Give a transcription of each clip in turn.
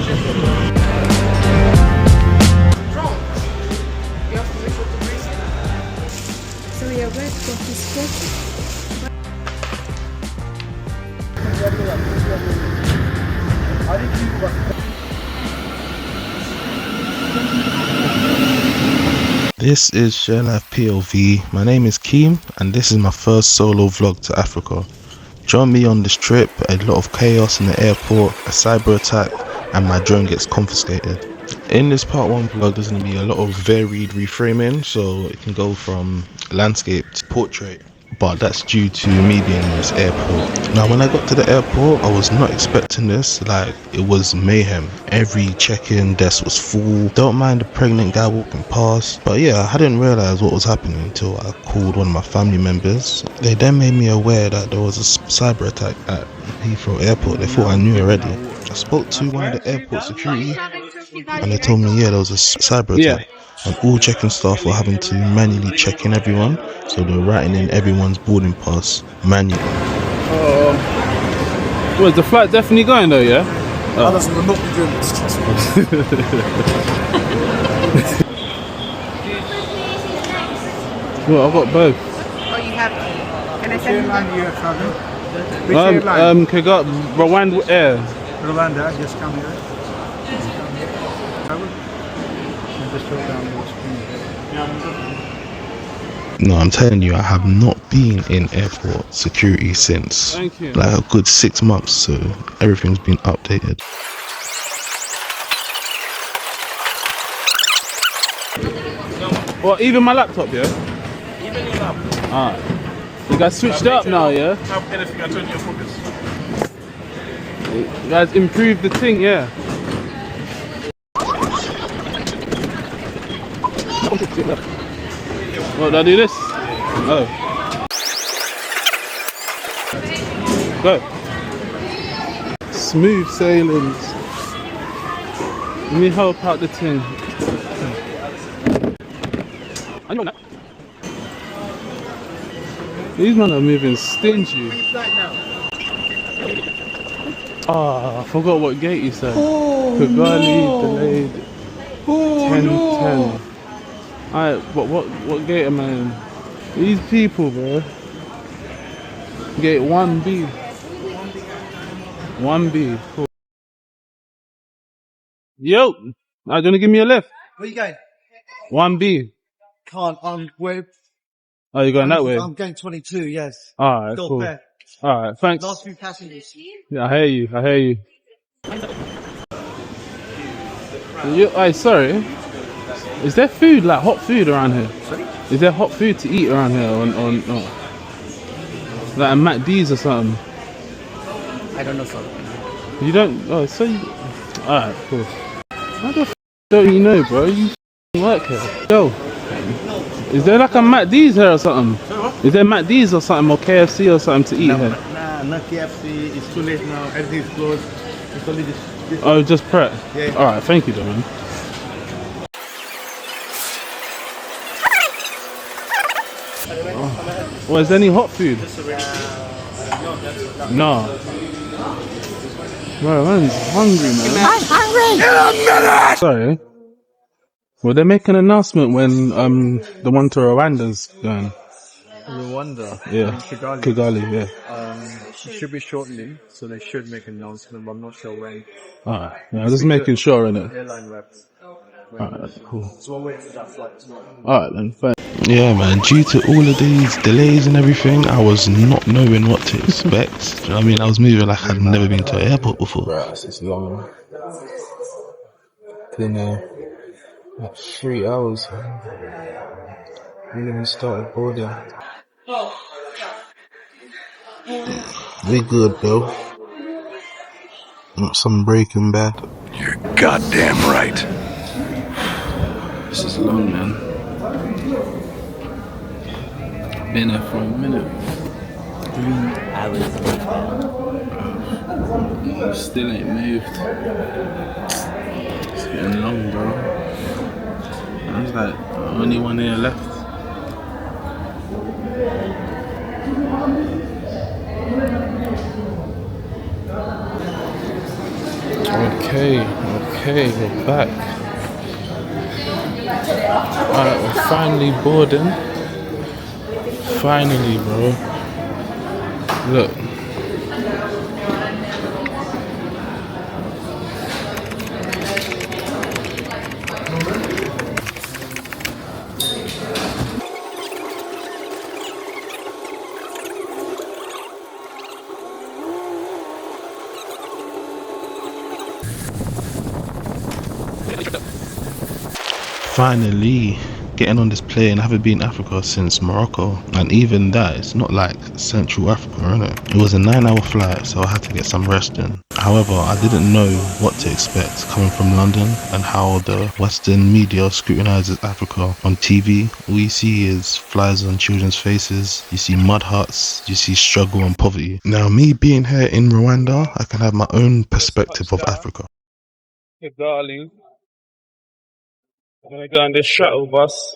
So we are going to confiscate. This is Share Life POV. My name is Keem and this is my first solo vlog to Africa. Join me on this trip, a lot of chaos in the airport, a cyber attack, and my drone gets confiscated. In this part 1 vlog there's going to be a lot of varied reframing, so it can go from landscape to portrait. But that's due to me being in this airport. Now when I got to the airport I was not expecting this, like it was mayhem. Every check-in desk was full. Don't mind the pregnant guy walking past. But yeah, I didn't realise what was happening until I called one of my family members. They then made me aware that there was a cyber attack at Heathrow Airport. They thought I knew already. I spoke to one of the airport security and they told me yeah, there was a cyber attack. And all check-in staff were having to manually check in everyone, so they were writing in everyone's boarding pass manually. Well, is the flight definitely going though, yeah? Others will not be doing this, trust me. Well, I've got both. Oh, you have. Can I Which send you airline that? you are traveling? Which airline? Kigali, Rwanda Air. Rwanda, just come here. Travel. And just go down the screen. No, I'm telling you, I have not been in airport security since like a good 6 months, so everything's been updated. Well, even my laptop, yeah? Even your laptop. Alright. You guys switched it up now, yeah? Have anything at all in your focus. You guys improved the thing, yeah? What, did I do this? Oh. Go. Smooth sailings. Let me help out the thing. I know that. These men are moving stingy. Ah, I forgot what gate you said. Kigali delayed 10:10. Alright, what gate am I in? These people, bro. Gate 1B. 1B. Cool. Yo! Do you want to give me a lift? Where you going? 1B. Can't, where? Oh, you're going that way? I'm going 22, yes. Alright, cool. Alright, thanks. Last few passengers. Yeah, I hear you. Hey, sorry. Is there food, like hot food around here? Sorry? Is there hot food to eat around here or no? Like a McD's or something? I don't know, sir. You don't? Oh, so you... Alright, cool. How the f*** don't you know, bro? You work here. Yo, is there like a McD's here or something? Is there McD's or something or KFC or something to eat here? Nah, not KFC. It's too late now. Everything's closed. It's only this. Oh, just Pret? Yeah. Alright, thank you, Dominic. Well, is there any hot food? No. Bro, man's hungry, man. I'm hungry! In a minute! Sorry. Well, they're making an announcement when the one to Rwanda's going. Rwanda. Yeah. Kigali, yeah. It should be shortly, so they should make an announcement, but I'm not sure when. Alright, yeah, just making sure, innit? Airline reps. Alright, cool. So we'll wait for that flight. Alright then, fine. Yeah man, due to all of these delays and everything, I was not knowing what to expect. You know what I mean, I was moving like I'd never been to an airport before. Bruh, it's long. Been there like 3 hours. We even started boarding. We good though. Some Breaking Bad. You're goddamn right. This is long, man. Been there for a minute. 3 hours later. Still ain't moved. It's getting long, bro. There's like only one here left. Okay, we're back. Alright, we're finally boarding. Finally, bro. Look. Finally getting on this plane. I haven't been in Africa since Morocco, and even that, it's not like Central Africa, innit? It was a 9-hour flight, so I had to get some rest in. However, I didn't know what to expect coming from London and how the Western media scrutinizes Africa on TV. All you see is flies on children's faces, you see mud huts, you see struggle and poverty. Now, me being here in Rwanda, I can have my own perspective of Africa. Kigali. I'm gonna go on this shuttle bus.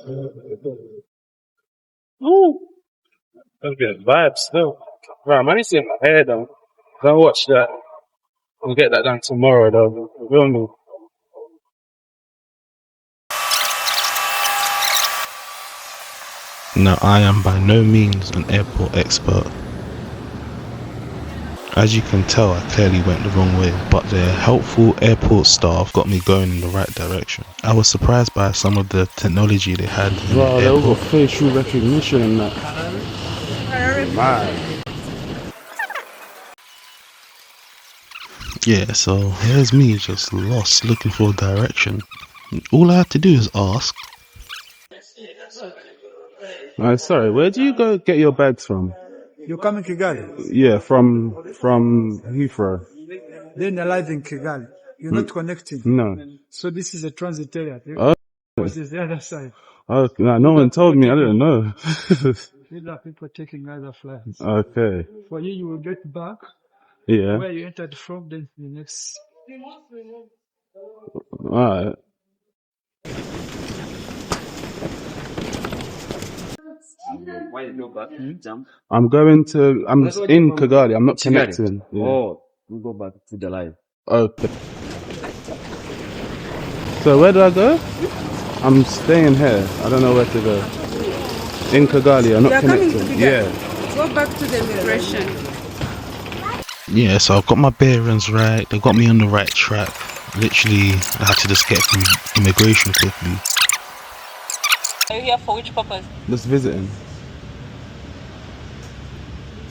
Ooh, gonna be a vibe still. Right, I'm only seeing my hair though. Go watch that. We'll get that done tomorrow though. You feel me? Now, I am by no means an airport expert. As you can tell, I clearly went the wrong way, but the helpful airport staff got me going in the right direction. I was surprised by some of the technology they had in Wow, the they all got airport. facial recognition and that. Man. Yeah, so here's me just lost looking for direction. All I had to do is ask. Sorry, where do you go get your bags from? You come in Kigali, Yeah, from Heathrow. then arrive in Kigali. You're not connecting. No. So this is a transit area. Oh, This is the other side. no one told me. I didn't know. These are people taking other flights. Okay. For you will get back Yeah. where you entered from, then the next. Alright. I'm in Kigali. I'm not connecting. Yeah. Oh, we go back to the live. Okay. So where do I go? I'm staying here. I don't know where to go. In Kigali, I'm not You are coming to connecting. Kigali? Yeah. Go back to the immigration. Yeah, so I've got my bearings right, they got me on the right track. Literally, I had to just get through immigration quickly. Are you here for which purpose? Just visiting.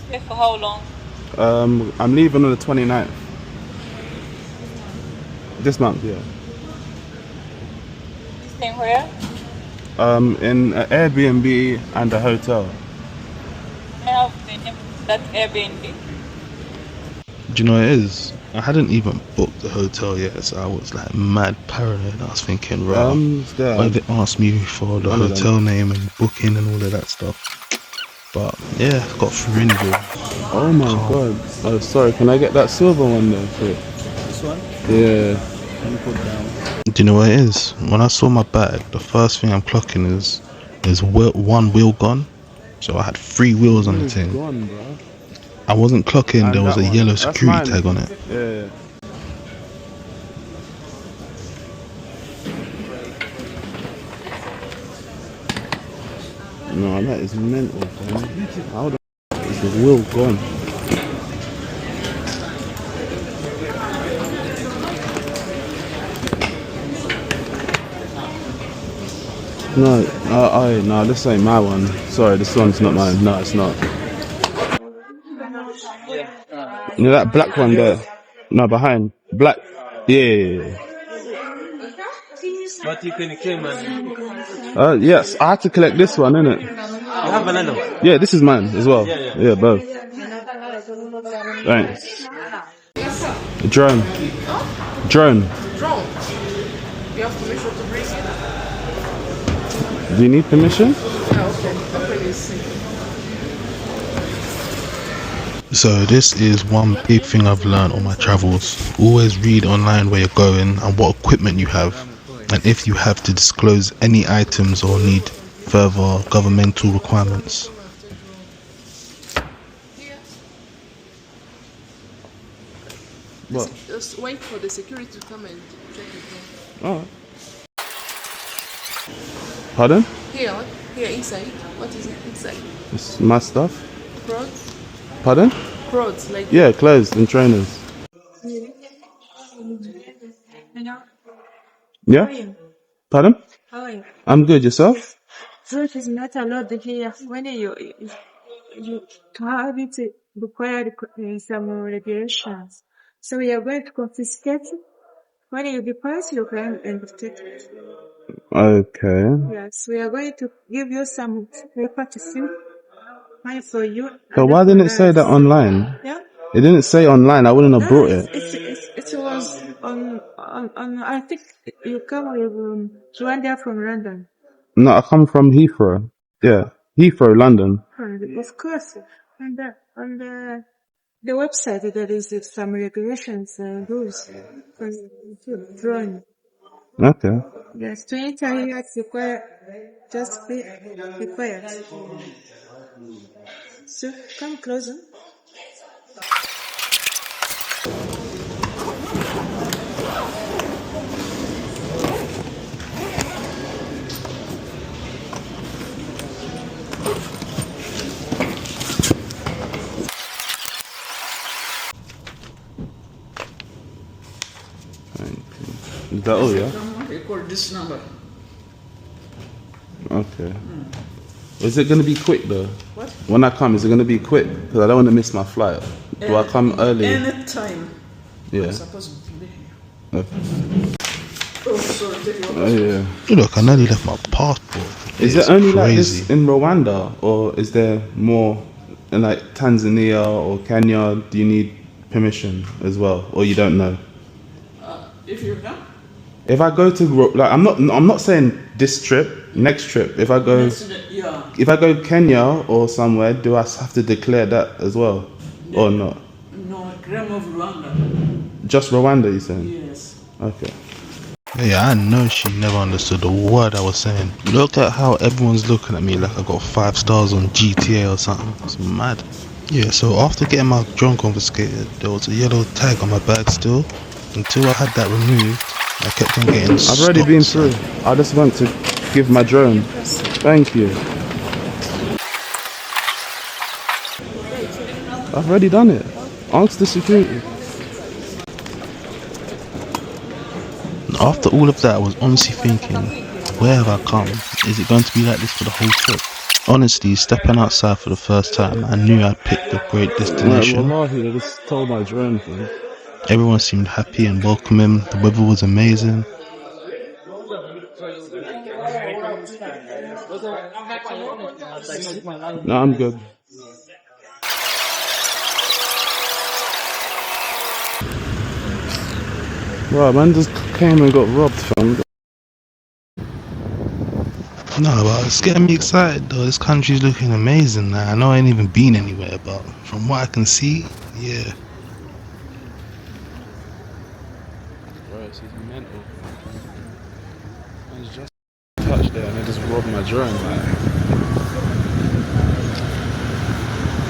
Stay for how long? I'm leaving on the 29th. This month, yeah. Staying where? In an Airbnb and a hotel. I have the name of that Airbnb. Do you know what it is? I hadn't even booked the hotel yet, so I was like mad paranoid. I was thinking, right, why they asked me for the hotel name and booking and all of that stuff. But yeah, got through anyway. Oh my god. Oh, sorry, can I get that silver one there? This one? Yeah. Can you put down? Do you know what it is? When I saw my bag, the first thing I'm clocking is there's one wheel gone. So I had 3 wheels on the thing. Gone, bro. I wasn't clocking, And there was that a one. yellow That's security mine. tag on it. Yeah. No, that is mental, man. How the f is the wheel gone? No, no, this ain't my one. Sorry, this one's not mine. No, it's not. You know that black one there? No, behind. Black. Yeah. But you can claim it. Yes, I had to collect this one, innit? You have another one? Yeah, this is mine as well. Yeah. Both. Thanks. Drone. Drone. You have permission to bring it? Do you need permission? So this is one big thing I've learned on my travels. Always read online where you're going and what equipment you have, and if you have to disclose any items or need further governmental requirements. What? Just wait for the security to come and check it out. Alright. Pardon? Here inside. What is it inside? It's my stuff. Clothes? Pardon? Clothes, like... Yeah, clothes and trainers. Hello. Yeah? How are you? Pardon? How are you? I'm good, yourself? Fruit is not allowed here. When you have it required some regulations. So we are going to confiscate it. When you depart, you can take it. Okay. Yes, we are going to give you some paper to fill. Money for you. But why didn't it say that online? Yeah. It didn't say online, I wouldn't have brought it. It was on, I think you come with Rwanda from London. No, I come from Heathrow. Yeah. Heathrow, London. Of course. And on the website there is some regulations and rules for dron. Okay. Yes, 20 years required, just be required. So come closer. Is that all, yeah? Record this number. Okay. Is it going to be quick though? What? When I come, is it going to be quick? Because I don't want to miss my flight. Do I come early? Anytime. Yeah. I'm supposed to be here. Okay. Oh, sorry, take your Oh, yeah. Look, I nearly left my passport. Is It's it only like crazy. this in Rwanda, or is there more in like Tanzania or Kenya? Do you need permission as well, or you don't know? If you come, If I go to like, I'm not saying this trip, next trip. If I go, yeah. if I go Kenya or somewhere, do I have to declare that as well, or not? No, Gram of Rwanda. Just Rwanda, you saying? Yes. Okay. Yeah, I know she never understood a word I was saying. Look at how everyone's looking at me like I got 5 stars on GTA or something. It's mad. Yeah, so after getting my drone confiscated, there was a yellow tag on my bag still. Until I had that removed, I kept on getting I've already been stopped. through. I just want to give my drone. Thank you. I've already done it. Ask the security. After all of that, I was honestly thinking, where have I come? Is it going to be like this for the whole trip? Honestly, stepping outside for the first time, I knew I'd picked a great destination. Wallahi, I just stole my drone thing. Everyone seemed happy and welcoming. The weather was amazing. No, I'm good. Right, man just came and got robbed, fam. No, but it's getting me excited though. This country's looking amazing now. I know I ain't even been anywhere, but from what I can see, yeah. Bro, this is mental. I was just touched there and they just robbed my drone, like.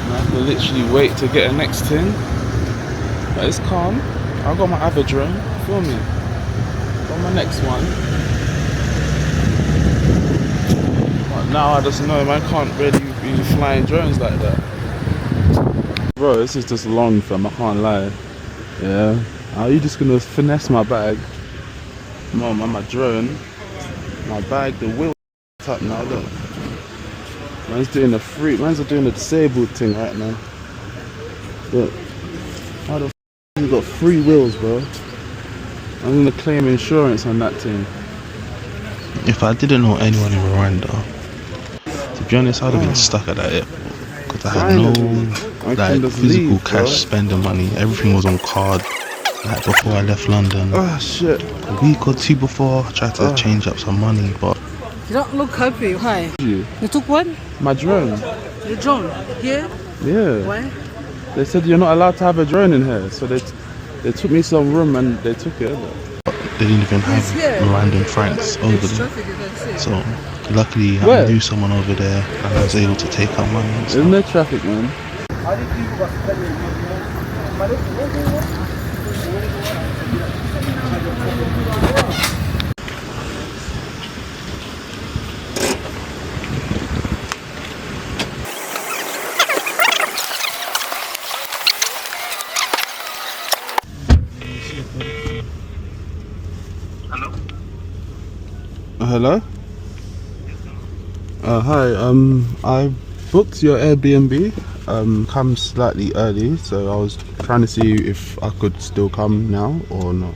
I have to literally wait to get a next thing. But it's calm. I got my other drone, feel me? Got my next one. But now I just know man can't really be flying drones like that. Bro, this is just long, fam, I can't lie. Yeah. Are you just gonna finesse my bag? Mom, on my drone. My bag, the wheel up now, look. Man's doing the free, man's doing the disabled thing right now. Look. How the f you got 3 wheels, bro? I'm gonna claim insurance on that thing. If I didn't know anyone in Rwanda, to be honest, I'd have been stuck at that airport. Because I had no like physical cash spending money. Everything was on card. Like before I left London. Oh shit. A week or 2 before, I tried to change up some money, but You don't look happy. Why? You took what? My drone. The drone? Here? Yeah. Why? They said you're not allowed to have a drone in here, so they took me some room and they took it. they didn't even have Rwandan francs over there. So luckily I knew someone over there and I was able to take out money. Isn't there traffic, man? Hello? Hi, I booked your Airbnb, come slightly early, so I was trying to see if I could still come now or not.